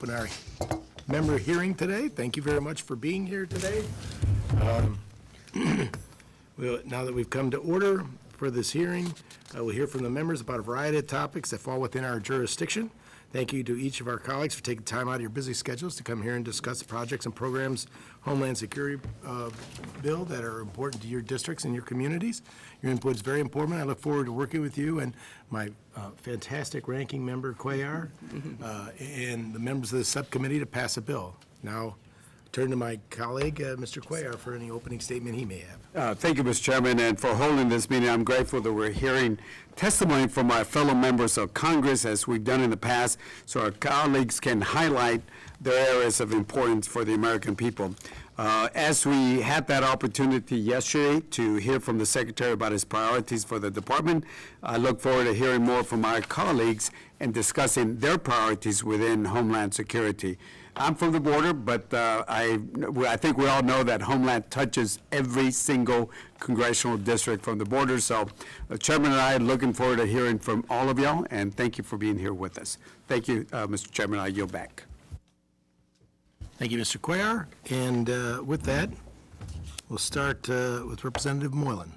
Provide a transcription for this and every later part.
Open our member hearing today. Thank you very much for being here today. Now that we've come to order for this hearing, we'll hear from the members about a variety of topics that fall within our jurisdiction. Thank you to each of our colleagues for taking time out of your busy schedules to come here and discuss the projects and programs, Homeland Security bill that are important to your districts and your communities. Your input is very important. I look forward to working with you and my fantastic ranking member, Cuellar, and the members of the subcommittee to pass a bill. Now, turn to my colleague, Mr. Cuellar, for any opening statement he may have. Thank you, Mr. Chairman, and for holding this meeting. I'm grateful that we're hearing testimony from my fellow members of Congress, as we've done in the past, so our colleagues can highlight their areas of importance for the American people. As we had that opportunity yesterday to hear from the Secretary about his priorities for the department, I look forward to hearing more from our colleagues and discussing their priorities within Homeland Security. I'm from the border, but I think we all know that Homeland touches every single congressional district from the border. So the Chairman and I are looking forward to hearing from all of y'all, and thank you for being here with us. Thank you, Mr. Chairman. I yield back. Thank you, Mr. Cuellar. And with that, we'll start with Representative Moylan.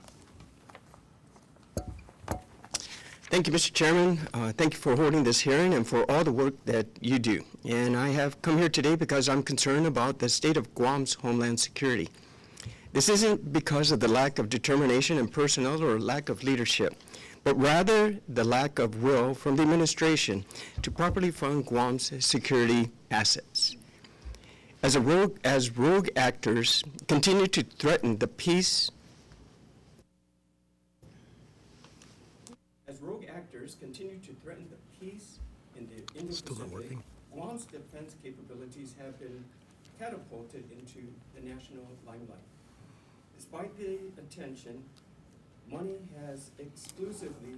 Thank you, Mr. Chairman. Thank you for holding this hearing and for all the work that you do. And I have come here today because I'm concerned about the state of Guam's homeland security. This isn't because of the lack of determination and personnel or lack of leadership, but rather the lack of will from the administration to properly fund Guam's security assets. As rogue actors continue to threaten the peace in the Indo-Pacific, Guam's defense capabilities have been catapulted into the national limelight. Despite the attention, money has exclusively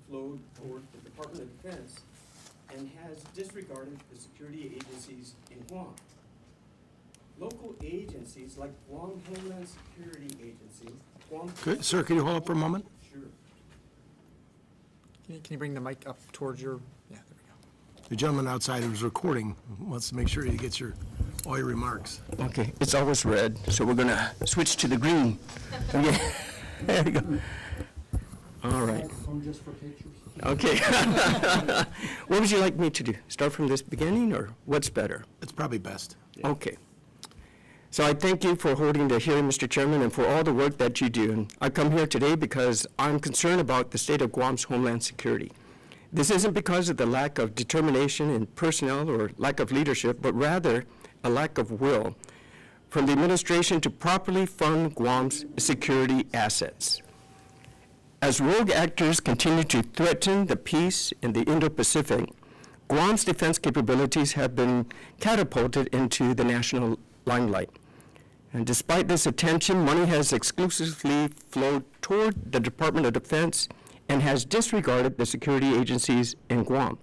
flowed toward the Department of Defense and has disregarded the security agencies in Guam. Local agencies like Guam Homeland Security Agency, Guam... Sir, can you hold up for a moment? Sure. Can you bring the mic up towards your, yeah, there we go. The gentleman outside who's recording wants to make sure he gets all your remarks. Okay, it's always red, so we're gonna switch to the green. Okay, there you go. All right. Just for pictures. Okay. What would you like me to do? Start from this beginning, or what's better? It's probably best. Okay. So I thank you for holding the hearing, Mr. Chairman, and for all the work that you do. And I come here today because I'm concerned about the state of Guam's homeland security. This isn't because of the lack of determination in personnel or lack of leadership, but rather a lack of will from the administration to properly fund Guam's security assets. As rogue actors continue to threaten the peace in the Indo-Pacific, Guam's defense capabilities have been catapulted into the national limelight. And despite this attention, money has exclusively flowed toward the Department of Defense and has disregarded the security agencies in Guam.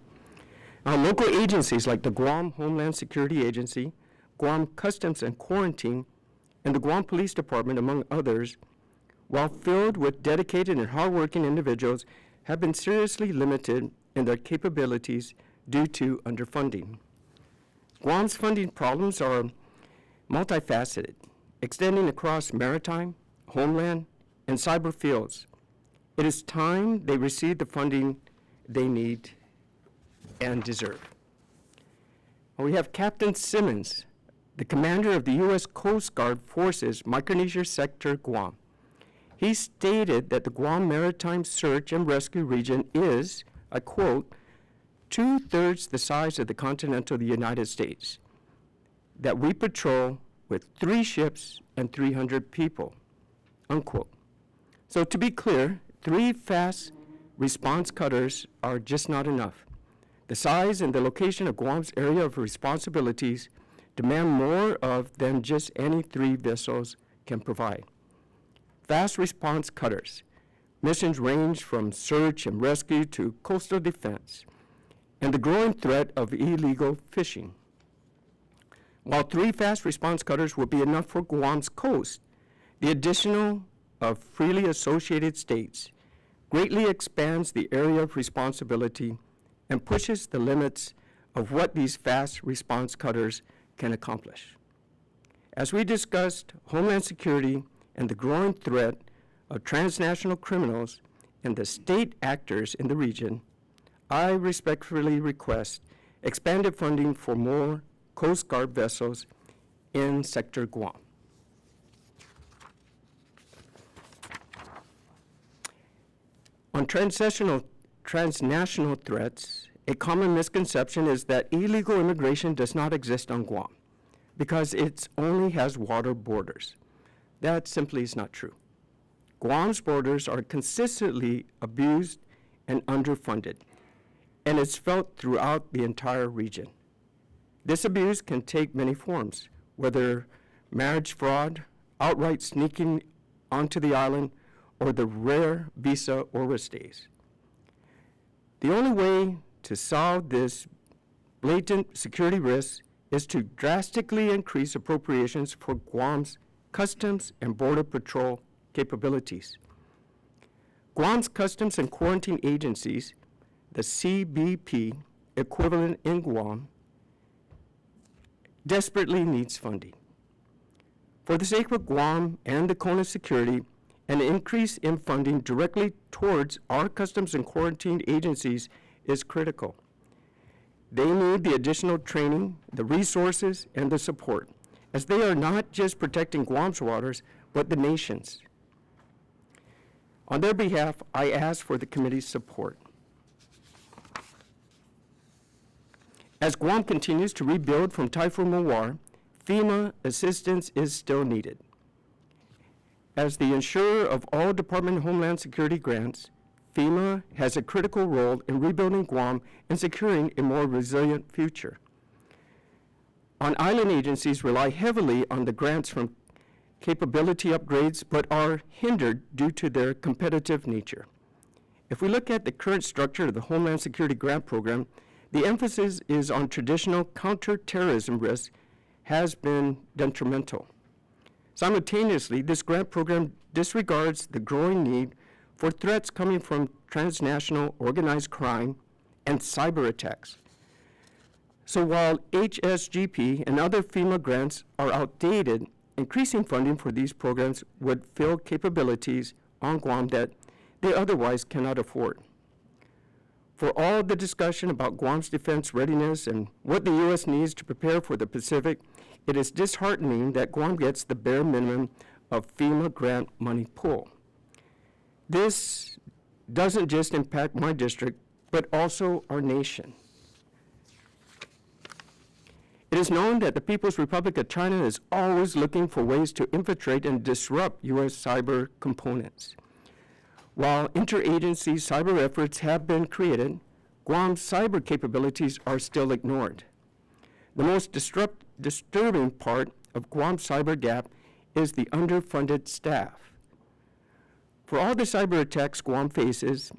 Now, local agencies like the Guam Homeland Security Agency, Guam Customs and Quarantine, and the Guam Police Department, among others, while filled with dedicated and hardworking individuals, have been seriously limited in their capabilities due to underfunding. Guam's funding problems are multifaceted, extending across maritime, homeland, and cyber fields. It is time they receive the funding they need and deserve. We have Captain Simmons, the commander of the U.S. Coast Guard Forces Micronesia Sector Guam. He stated that the Guam Maritime Search and Rescue Region is, I quote, 2/3 the size of the continental United States, that we patrol with 3 ships and 300 people, unquote. So to be clear, 3 fast response cutters are just not enough. The size and the location of Guam's area of responsibilities demand more of than just any 3 vessels can provide. Fast response cutters. Missions range from search and rescue to coastal defense, and the growing threat of illegal fishing. While 3 fast response cutters will be enough for Guam's coast, the additional of freely associated states greatly expands the area of responsibility and pushes the limits of what these fast response cutters can accomplish. As we discussed Homeland Security and the growing threat of transnational criminals and the state actors in the region, I respectfully request expanded funding for more Coast Guard vessels in Sector Guam. On transnational threats, a common misconception is that illegal immigration does not exist on Guam because it only has water borders. That simply is not true. Guam's borders are consistently abused and underfunded, and it's felt throughout the entire region. This abuse can take many forms, whether marriage fraud, outright sneaking onto the island, or the rare visa overstays. The only way to solve this blatant security risk is to drastically increase appropriations for Guam's Customs and Border Patrol capabilities. Guam's Customs and Quarantine Agencies, the CBP equivalent in Guam, desperately needs funding. For the sake of Guam and the Kona's security, an increase in funding directly towards our Customs and Quarantine Agencies is critical. They need the additional training, the resources, and the support, as they are not just protecting Guam's waters, but the nation's. On their behalf, I ask for the committee's support. As Guam continues to rebuild from Typhoon Mawar, FEMA assistance is still needed. As the insurer of all Department of Homeland Security grants, FEMA has a critical role in rebuilding Guam and securing a more resilient future. On-island agencies rely heavily on the grants from capability upgrades, but are hindered due to their competitive nature. If we look at the current structure of the Homeland Security Grant Program, the emphasis is on traditional counterterrorism risk has been detrimental. Simultaneously, this grant program disregards the growing need for threats coming from transnational organized crime and cyber attacks. So while HSGP and other FEMA grants are outdated, increasing funding for these programs would fill capabilities on Guam that they otherwise cannot afford. For all the discussion about Guam's defense readiness and what the U.S. needs to prepare for the Pacific, it is disheartening that Guam gets the bare minimum of FEMA grant money pool. This doesn't just impact my district, but also our nation. It is known that the People's Republic of China is always looking for ways to infiltrate and disrupt U.S. cyber components. While interagency cyber efforts have been created, Guam's cyber capabilities are still ignored. The most disturbing part of Guam's cyber gap is the underfunded staff. For all the cyber attacks Guam faces,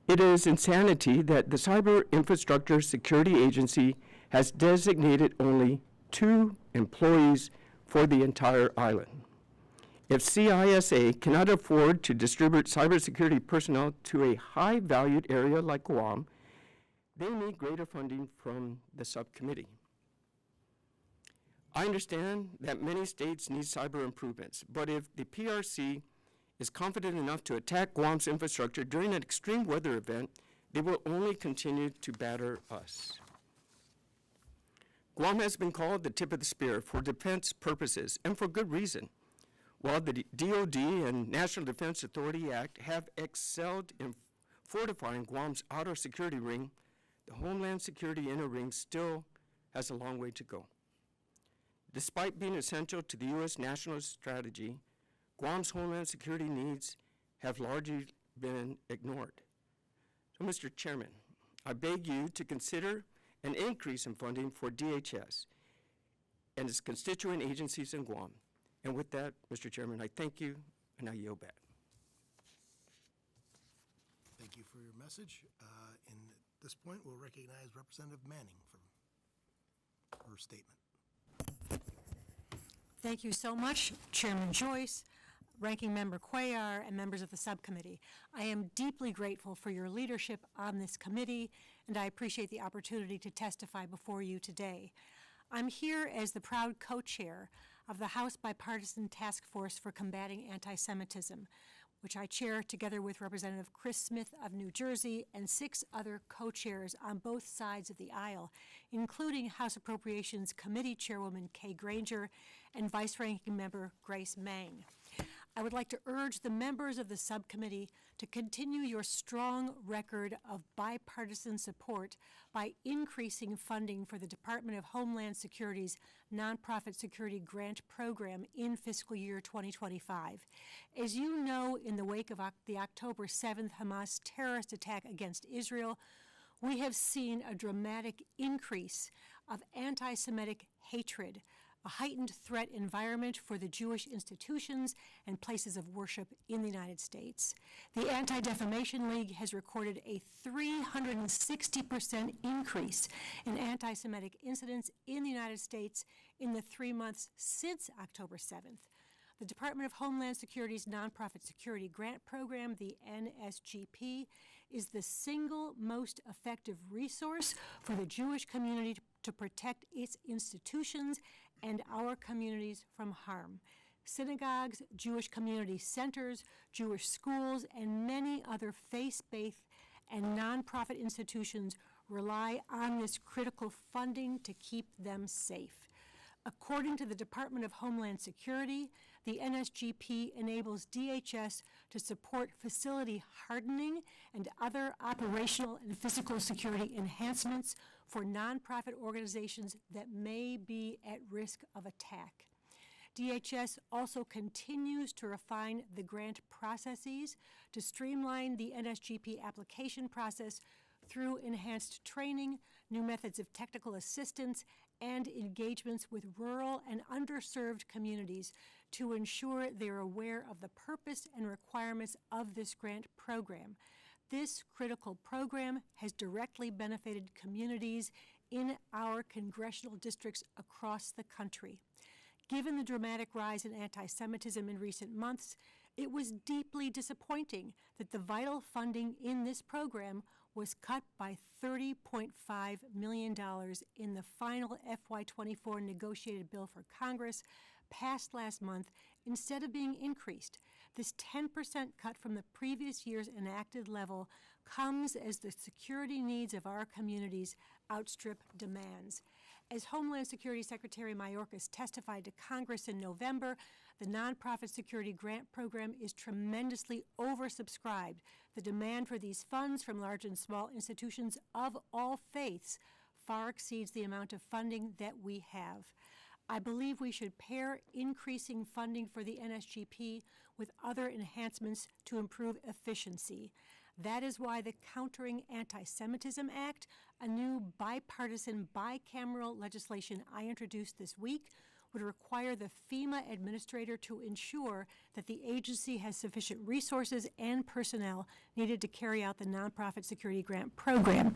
it is insanity that the Cyber Infrastructure Security Agency has designated only 2 employees for the entire island. If CISA cannot afford to distribute cybersecurity personnel to a high-valued area like Guam, they need greater funding from the subcommittee. I understand that many states need cyber improvements, but if the PRC is confident enough to attack Guam's infrastructure during an extreme weather event, they will only continue to batter us. Guam has been called the tip of the spear for defense purposes, and for good reason. While the DoD and National Defense Authority Act have excelled in fortifying Guam's outer security ring, the Homeland Security inner ring still has a long way to go. Despite being essential to the U.S. national strategy, Guam's Homeland Security needs have largely been ignored. So, Mr. Chairman, I beg you to consider an increase in funding for DHS and its constituent agencies in Guam. And with that, Mr. Chairman, I thank you, and I yield back. Thank you for your message. And at this point, we'll recognize Representative Manning for her statement. Thank you so much, Chairman Joyce. Ranking Member Cuellar, and members of the subcommittee. I am deeply grateful for your leadership on this committee, and I appreciate the opportunity to testify before you today. I'm here as the proud co-chair of the House Bipartisan Task Force for Combating Anti-Semitism, which I chair together with Representative Chris Smith of New Jersey and 6 other co-chairs on both sides of the aisle, including House Appropriations Committee Chairwoman Kay Granger and Vice-Ranking Member Grace Meng. I would like to urge the members of the subcommittee to continue your strong record of bipartisan support by increasing funding for the Department of Homeland Security's Nonprofit Security Grant Program in fiscal year 2025. As you know, in the wake of the October 7th Hamas terrorist attack against Israel, we have seen a dramatic increase of anti-Semitic hatred, a heightened threat environment for the Jewish institutions and places of worship in the United States. The Anti-Defamation League has recorded a 360% increase in anti-Semitic incidents in the United States in the 3 months since October 7th. The Department of Homeland Security's Nonprofit Security Grant Program, the NSGP, is the single most effective resource for the Jewish community to protect its institutions and our communities from harm. Synagogues, Jewish community centers, Jewish schools, and many other faith-based and nonprofit institutions rely on this critical funding to keep them safe. According to the Department of Homeland Security, the NSGP enables DHS to support facility hardening and other operational and physical security enhancements for nonprofit organizations that may be at risk of attack. DHS also continues to refine the grant processes to streamline the NSGP application process through enhanced training, new methods of technical assistance, and engagements with rural and underserved communities to ensure they're aware of the purpose and requirements of this grant program. This critical program has directly benefited communities in our congressional districts across the country. Given the dramatic rise in anti-Semitism in recent months, it was deeply disappointing that the vital funding in this program was cut by $30.5 million in the final FY24 negotiated bill for Congress passed last month instead of being increased. This 10% cut from the previous year's enacted level comes as the security needs of our communities outstrip demands. As Homeland Security Secretary Mayorkas testified to Congress in November, the Nonprofit Security Grant Program is tremendously oversubscribed. The demand for these funds from large and small institutions of all faiths far exceeds the amount of funding that we have. I believe we should pair increasing funding for the NSGP with other enhancements to improve efficiency. That is why the Countering Anti-Semitism Act, a new bipartisan, bicameral legislation I introduced this week, would require the FEMA administrator to ensure that the agency has sufficient resources and personnel needed to carry out the Nonprofit Security Grant Program.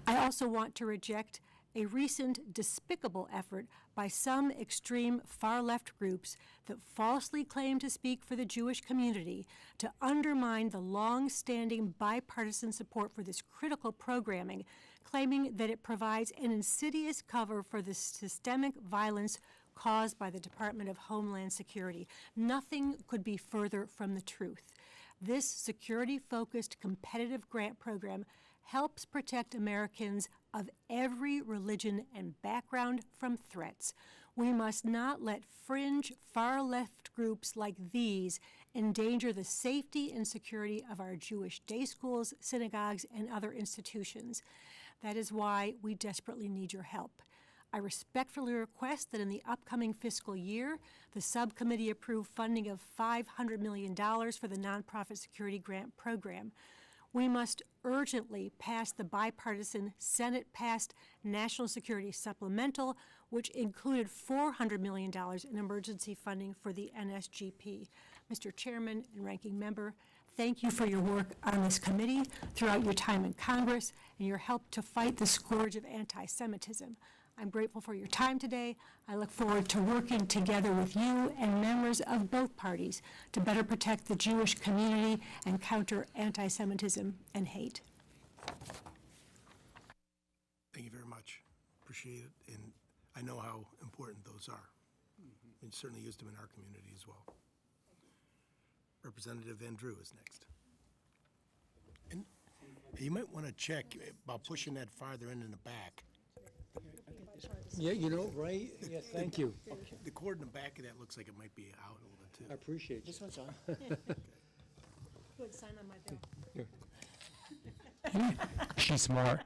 I also want to reject a recent despicable effort by some extreme far-left groups that falsely claim to speak for the Jewish community to undermine the long-standing bipartisan support for this critical programming, claiming that it provides an insidious cover for the systemic violence caused by the Department of Homeland Security. Nothing could be further from the truth. This security-focused competitive grant program helps protect Americans of every religion and background from threats. We must not let fringe, far-left groups like these endanger the safety and security of our Jewish day schools, synagogues, and other institutions. That is why we desperately need your help. I respectfully request that in the upcoming fiscal year, the subcommittee approve funding of $500 million for the Nonprofit Security Grant Program. We must urgently pass the bipartisan Senate-passed National Security Supplemental, which included $400 million in emergency funding for the NSGP. Mr. Chairman and Ranking Member, thank you for your work on this committee throughout your time in Congress and your help to fight the scourge of anti-Semitism. I'm grateful for your time today. I look forward to working together with you and members of both parties to better protect the Jewish community and counter anti-Semitism and hate. Thank you very much. Appreciate it, and I know how important those are. We certainly used them in our community as well. Representative Andrew is next. And you might want to check about pushing that farther in the back. Yeah, you know, right? Yeah, thank you. The cord in the back of that looks like it might be out a little bit, I too. appreciate you. This one's on. Good, sign on my bill. She's smart.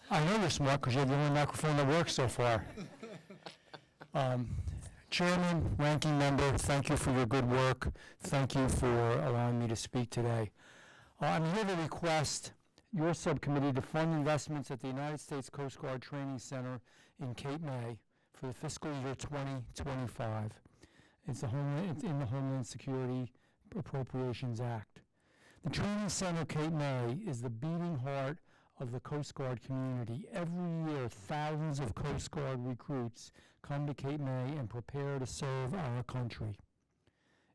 I know you're smart because you're the only microphone that works so far. Chairman, ranking member, thank you for your good work. Thank you for allowing me to speak today. I'm here to request your subcommittee to fund investments at the United States Coast Guard Training Center in Cape May for the fiscal year 2025. It's in the Homeland Security Appropriations Act. The Training Center Cape May is the beating heart of the Coast Guard community. Every year, thousands of Coast Guard recruits come to Cape May and prepare to serve our country.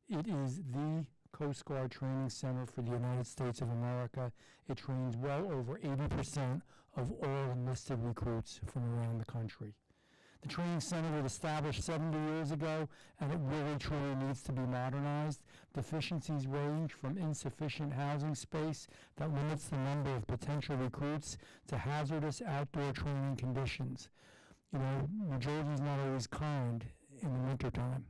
It is the Coast Guard Training Center for the United States of America. It trains well over 80% of all enlisted recruits from around the country. The training center was established 70 years ago, and it really truly needs to be modernized. Deficiencies range from insufficient housing space that limits the number of potential recruits to hazardous outdoor training conditions. You know, New Jersey's not always kind in the wintertime,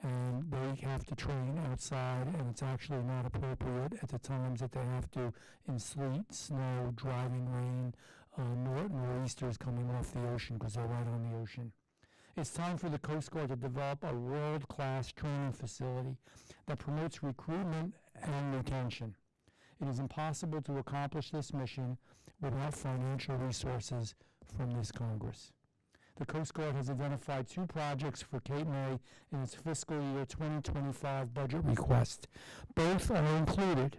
and they have to train outside, and it's actually not appropriate at the times that they have to in sleet, snow, driving rain, nor'easters coming off the ocean because they're right on the ocean. It's time for the Coast Guard to develop a world-class training facility that promotes recruitment and retention. It is impossible to accomplish this mission without financial resources from this Congress. The Coast Guard has identified 2 projects for Cape May in its fiscal year 2025 budget request. Both are included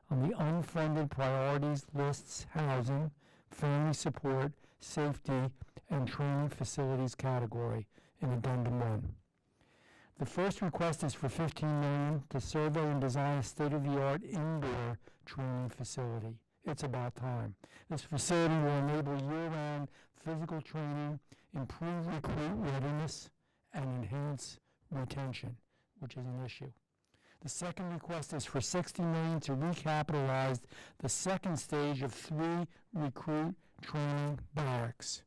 on the unfunded priorities lists: housing, family support, safety, and training facilities category in Addendum 1. The first request is for $15 million to survey and design a state-of-the-art indoor training facility. It's about time. This facility will enable year-round physical training, improve recruit readiness, and enhance retention, which is an issue. The second request is for $60 million to recapitalize the second stage of 3 recruit training barracks.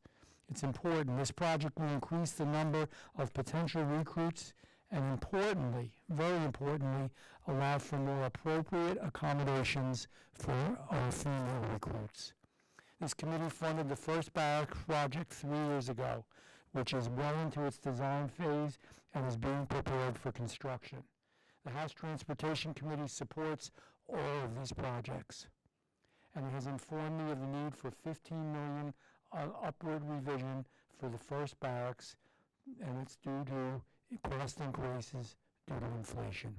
It's important. This project will increase the number of potential recruits and, importantly, very importantly, allow for more appropriate accommodations for our female recruits. This committee funded the first barracks project 3 years ago, which is well into its design phase and is being prepared for construction. The House Transportation Committee supports all of these projects, and it has informed me of the need for $15 million upward revision for the first barracks, and it's due to cost increases due to inflation.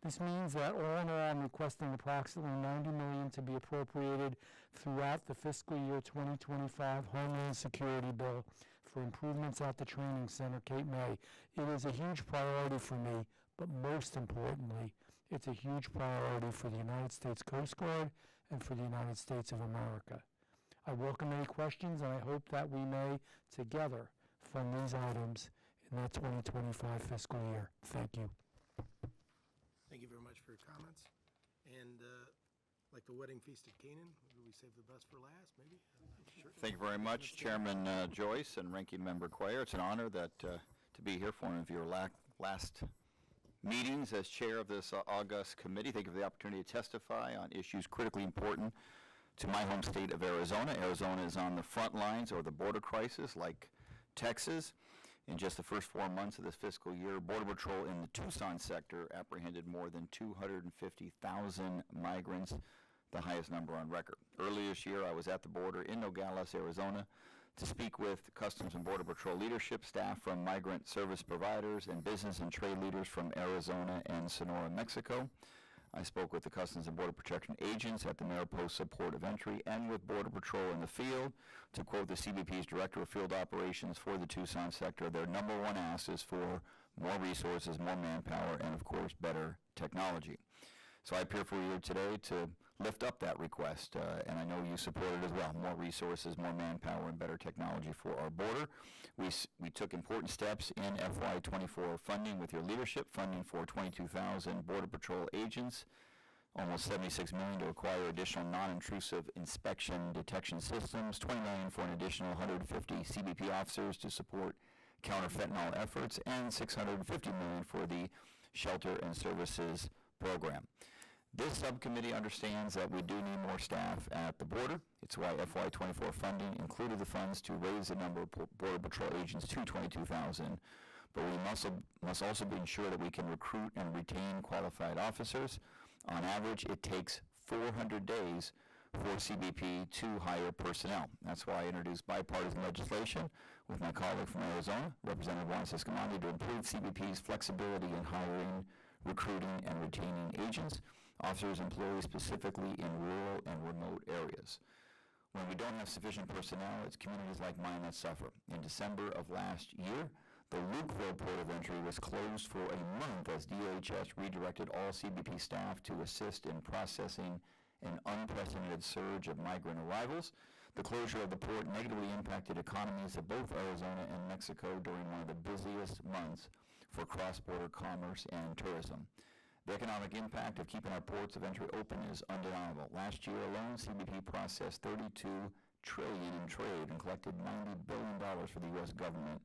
This means that all in all, I'm requesting approximately $90 million to be appropriated throughout the fiscal year 2025 Homeland Security Bill for improvements at the Training Center, Cape May. It is a huge priority for me, but most importantly, it's a huge priority for the United States Coast Guard and for the United States of America. I welcome any questions, and I hope that we may together fund these items in that 2025 fiscal year. Thank you. Thank you very much for your comments. And like the wedding feast at Canaan, maybe we save the best for last, maybe? Sure. Thank you very much, Chairman Joyce and Ranking Member Cuellar. It's an honor that to be here for one of your last meetings as chair of this august committee. Thank you for the opportunity to testify on issues critically important to my home state of Arizona. Arizona is on the front lines of the border crisis like Texas. In just the first 4 months of this fiscal year, Border Patrol in the Tucson sector apprehended more than 250,000 migrants, the highest number on record. Earlier this year, I was at the border in Nogales, Arizona, to speak with Customs and Border Patrol leadership, staff from migrant service providers, and business and trade leaders from Arizona and Sonora, Mexico. I spoke with the Customs and Border Protection agents at the Mariposa Port of Entry and with Border Patrol in the field. To quote the CBP's Director of Field Operations for the Tucson sector, their number one ask is for more resources, more manpower, and of course, better technology. So I appear for you today to lift up that request, and I know you support it as well. More resources, more manpower, and better technology for our border. We took important steps in FY24 funding with your leadership, funding for 22,000 Border Patrol agents, almost $76 million to acquire additional non-intrusive inspection detection systems, $20 million for an additional 150 CBP officers to support counter-fentanyl efforts, and $650 million for the Shelter and Services program. This subcommittee understands that we do need more staff at the border. It's why FY24 funding included the funds to raise the number of Border Patrol agents to 22,000. But we must also be ensured that we can recruit and retain qualified officers. On average, it takes 400 days for CBP to hire personnel. That's why I introduced bipartisan legislation with my colleague from Arizona, Representative Juan Subcommittee, to improve CBP's flexibility in hiring, recruiting, and retaining agents, officers, employees specifically in rural and remote areas. When we don't have sufficient personnel, it's communities like mine that suffer. In December of last year, the Lukeville Port of Entry was closed for a month as DHS redirected all CBP staff to assist in processing an unprecedented surge of migrant arrivals. The closure of the port negatively impacted economies of both Arizona and Mexico during one of the busiest months for cross-border commerce and tourism. The economic impact of keeping our ports of entry open is undeniable. Last year alone, CBP processed $32 trillion in trade and collected $90 billion for the U.S. government.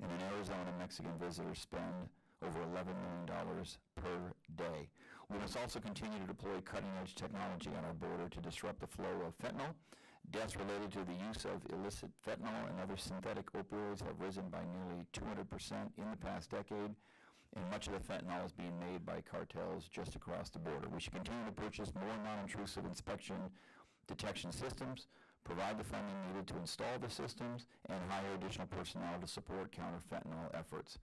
And in Arizona, Mexican visitors spend over $11 million per day. We must also continue to deploy cutting-edge technology on our border to disrupt the flow of fentanyl. Deaths related to the use of illicit fentanyl and other synthetic opioids have risen by nearly 200% in the past decade, and much of the fentanyl is being made by cartels just across the border. We should continue to purchase more non-intrusive inspection detection systems, provide the funding needed to install the systems, and hire additional personnel to support counter-fentanyl efforts.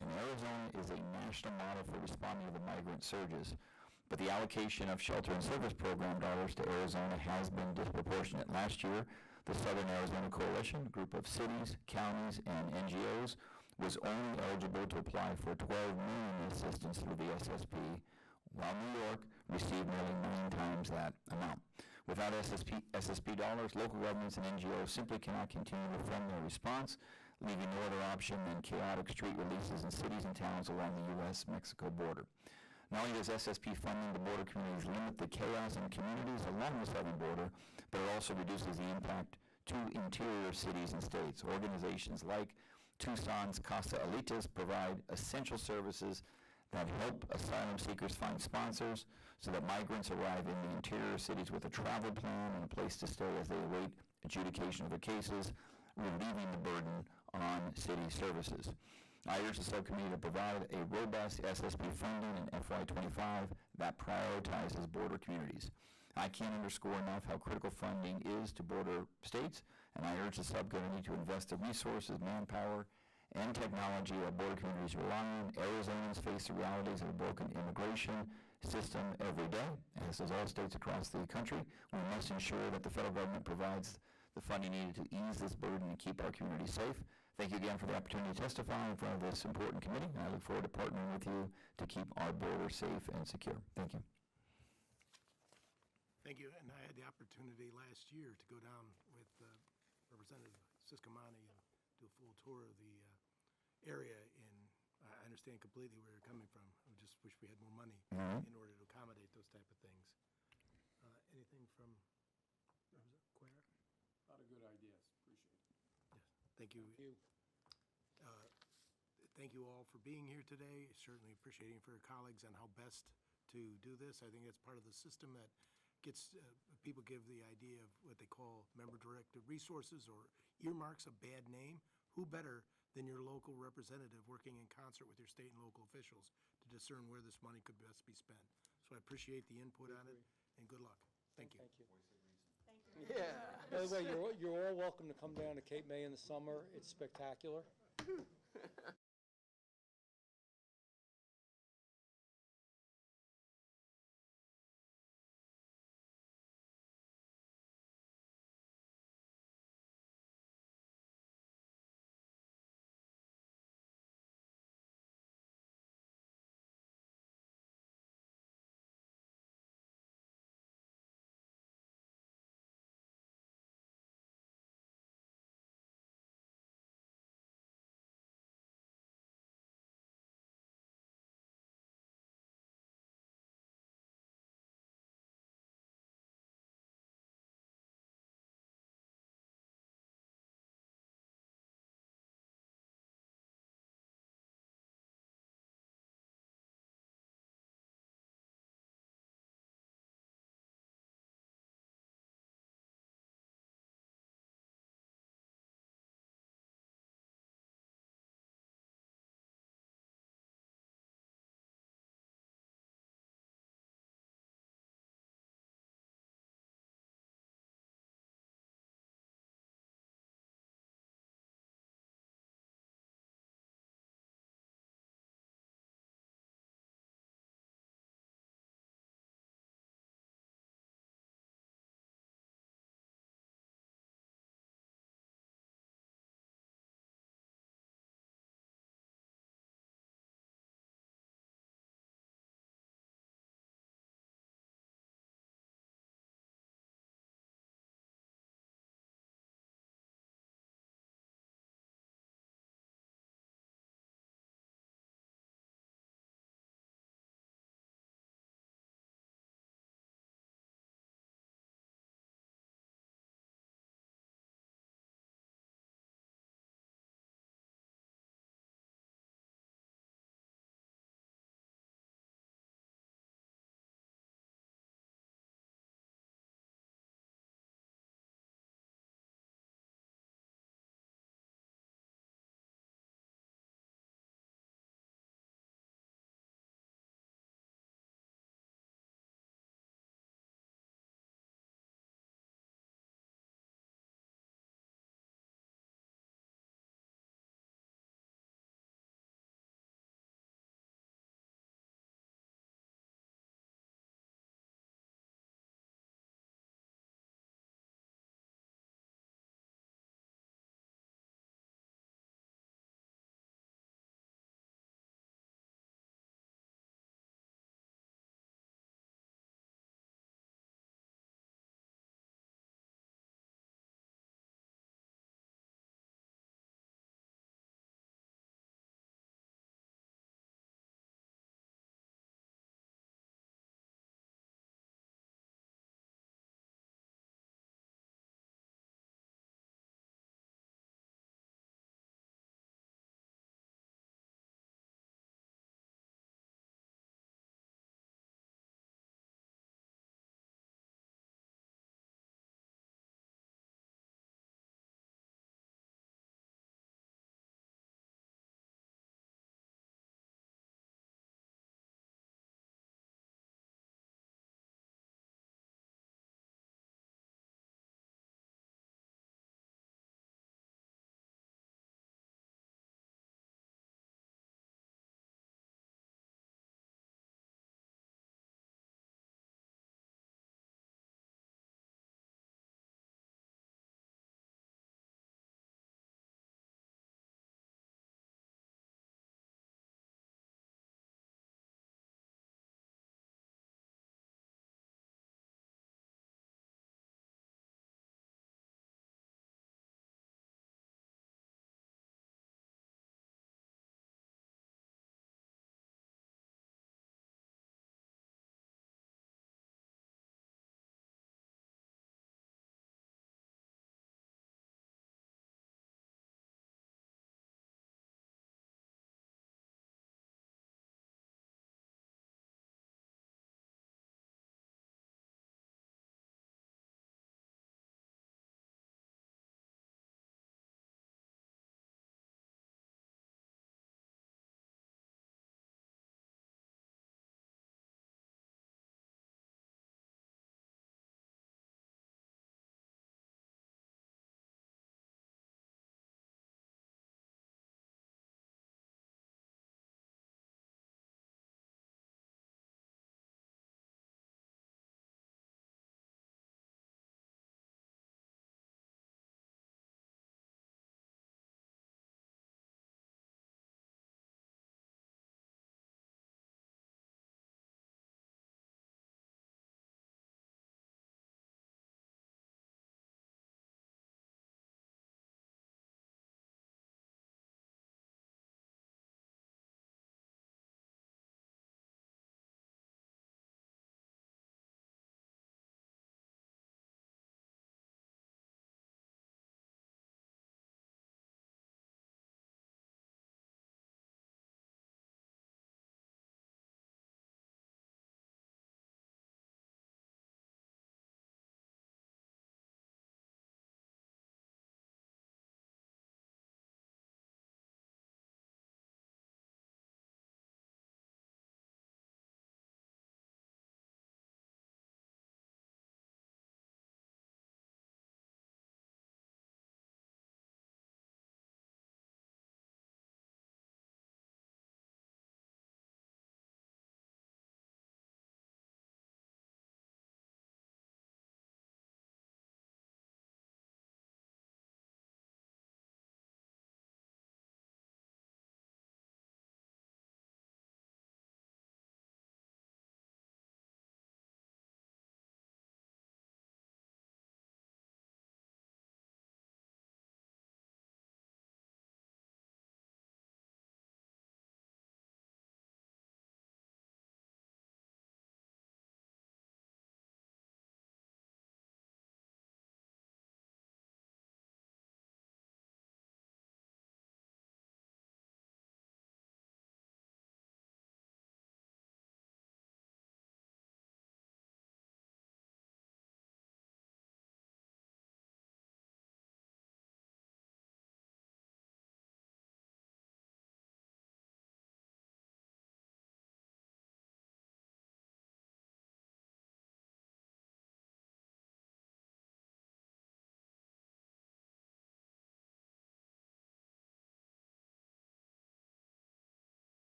And Arizona is a national model for responding to the migrant surges, but the allocation of Shelter and Service Program dollars to Arizona has been disproportionate. Last year, the Southern Arizona Coalition, a group of cities, counties, and NGOs, was only eligible to apply for $12 million in assistance through the SSP, while New York received nearly 9 times that amount. Without SSP dollars, local governments and NGOs simply cannot continue to fund their response, leaving no other option than chaotic street releases in cities and towns along the U.S.-Mexico border. Not only does SSP funding the border communities limit the chaos in communities along the southern border, but it also reduces the impact to interior cities and states. Organizations like Tucson's Casa Alitas provide essential services that help asylum seekers find sponsors so that migrants arrive in the interior cities with a travel plan and a place to stay as they await adjudication of their cases, relieving the burden on city services. I urge the subcommittee to provide a robust SSP funding in FY25 that prioritizes border communities. I can't underscore enough how critical funding is to border states, and I urge the subcommittee to invest the resources, manpower, and technology that border communities rely on. Arizonans face the realities of a broken immigration system every day, as does all states across the country. We must ensure that the federal government provides the funding needed to ease this burden and keep our communities safe. Thank you again for the opportunity to testify in front of this important committee, and I look forward to partnering with you to keep our border safe and secure. Thank you. Thank you. And I had the opportunity last year to go down with Representative Subcommittee and do a full tour of the area. And I understand completely where you're coming from. I just wish we had more money in order to accommodate those type of things. Anything from Representative Cuellar? A lot of good ideas. Appreciate it. Yes. Thank you. Thank you all for being here today. Certainly appreciating for your colleagues on how best to do this. I think it's part of the system that gets, people give the idea of what they call member-directed resources or earmarks a bad name. Who better than your local representative working in concert with your state and local officials to discern where this money could best be spent? So I appreciate the input on it, and good luck. Thank you. Thank you. Yeah. By the way, you're all welcome to come down to Cape May in the summer. It's spectacular.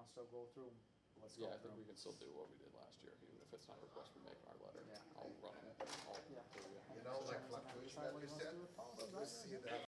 wanna still go through, let's go Yeah, I think through. we can still do what we did last year, even if it's not a request we make in our letter. Yeah. I'll run them all Yeah. through you. You know, like Chairman's gonna fluctuation decide that what we he wants to said, do with policy, but we'll right? see that